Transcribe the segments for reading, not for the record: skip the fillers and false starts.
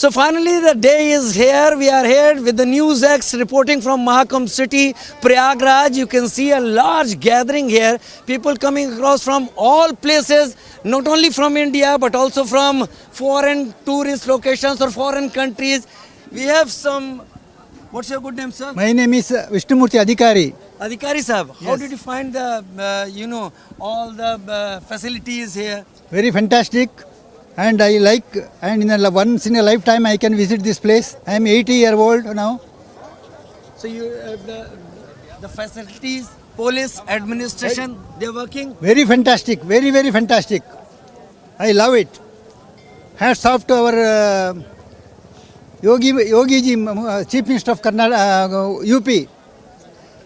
So finally the day is here. We are here with the NewsX reporting from Mahakam city, Prayagraj. You can see a large gathering here. People coming across from all places, not only from India but also from foreign tourist locations or foreign countries. We have some. What's your good name, sir? My name is Vishnumurthy Adhikari. Adhikari sahab, how Yes. did you find the, all the facilities here? Very fantastic, and I like. And once in a lifetime, I can visit this place. I am 80-year-old now. So you, the facilities, police, administration, they're working? Very fantastic, very very fantastic. I love it. Hats off to our Yogi ji, Chief Minister of Karnataka, UP.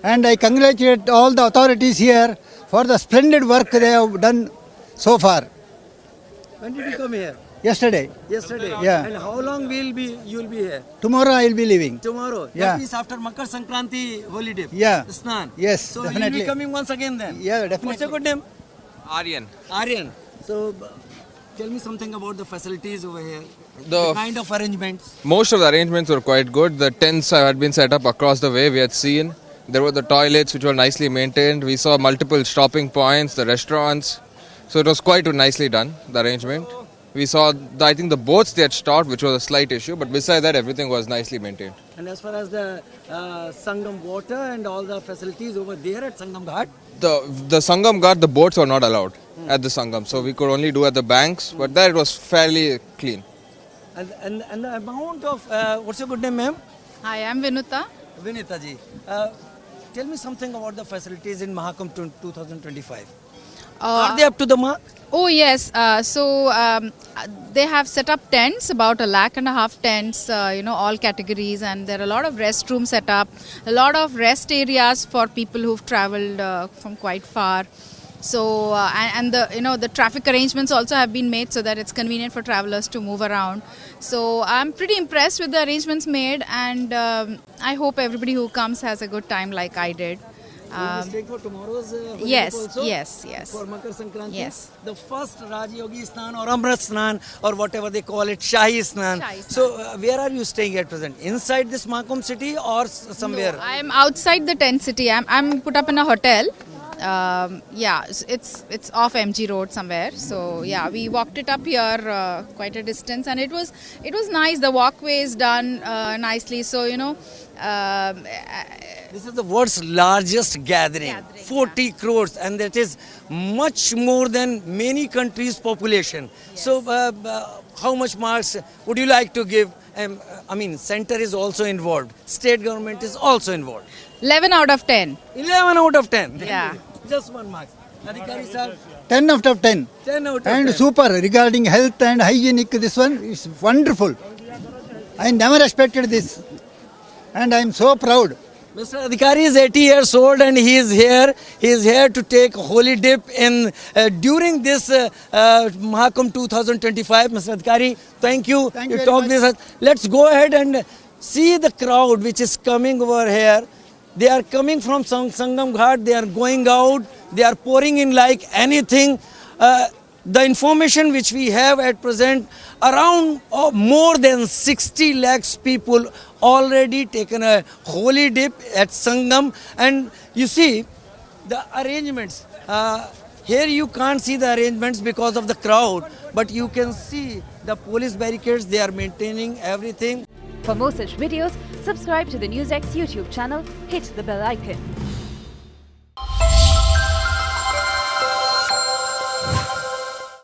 And I congratulate all the authorities here for the splendid work they have done so far. When did you come here? Yesterday. Yesterday. Yeah. And how long you'll be here? Tomorrow I will be leaving. Tomorrow. Yeah. That is after Makar Sankranti holiday. Yeah. Snan. Yes, So definitely. you'll be coming once again then? Yeah, What's definitely. your good name? Aryan. Aryan. So tell me something about the facilities over here. The Kind of arrangements. Most of the arrangements were quite good. The tents had been set up across the way. We had seen there were the toilets which were nicely maintained. We saw multiple stopping points, the restaurants. So it was quite nicely done, the arrangement. We saw, I think, the boats they had stopped, which was a slight issue. But besides that, everything was nicely maintained. And as far as the Sangam water and all the facilities over there at Sangam Ghat, The Sangam Ghat, the boats were not allowed at the Sangam. So we could only do at the banks. But there it was fairly clean. and the amount of, what's your good name, ma'am? Hi, I'm Vinuta. Vinita ji. Tell me something about the facilities in Mahakam 2025. Are they up to the mark? Oh yes, they have set up tents, about 1.5 tents, all categories, and there are a lot of restrooms set up, a lot of rest areas for people who've travelled from quite far. So and the traffic arrangements also have been made so that it's convenient for travellers to move around. So I'm pretty impressed with the arrangements made, and I hope everybody who comes has a good time like I did. Will you stay for tomorrow's holiday Yes, also? yes. For Makar Sankranti? Yes. The first Rajyogi Snan or Amrit Snan or whatever they call it, Shahi Snan. Shahi Snan. So where are you staying at present? Inside this Mahakam city or somewhere? No, I'm outside the tent city. I'm put up in a hotel. It's off MG Road somewhere. So yeah, we walked it up here quite a distance, and it was nice. The walkway is done nicely. So This is the world's largest gathering, 40 crores, and that is much more than many countries' population. Yes. So how much marks would you like to give? Center is also involved. State government is also involved. 11 out of 10. 11 out of 10. Yeah. Just 1 mark. Adhikari sir, 10 out of 10. 10 out of And 10. super regarding health and hygienic. This one is wonderful. I never expected this, and I am so proud. Mr. Adhikari is 80 years old and he is here. He is here to take holy dip in during this Mahakam 2025. Mr. Adhikari, thank you. Thank you You very talked much. with us. Let's go ahead and see the crowd which is coming over here. They are coming from Sangam Ghat. They are going out. They are pouring in like anything. The information which we have at present, around more than 60 lakhs people already taken a holy dip at Sangam. And you see the arrangements. Here you can't see the arrangements because of the crowd, but you can see the police barricades. They are maintaining everything. For more such videos, subscribe to the NewsX YouTube channel, hit the bell icon.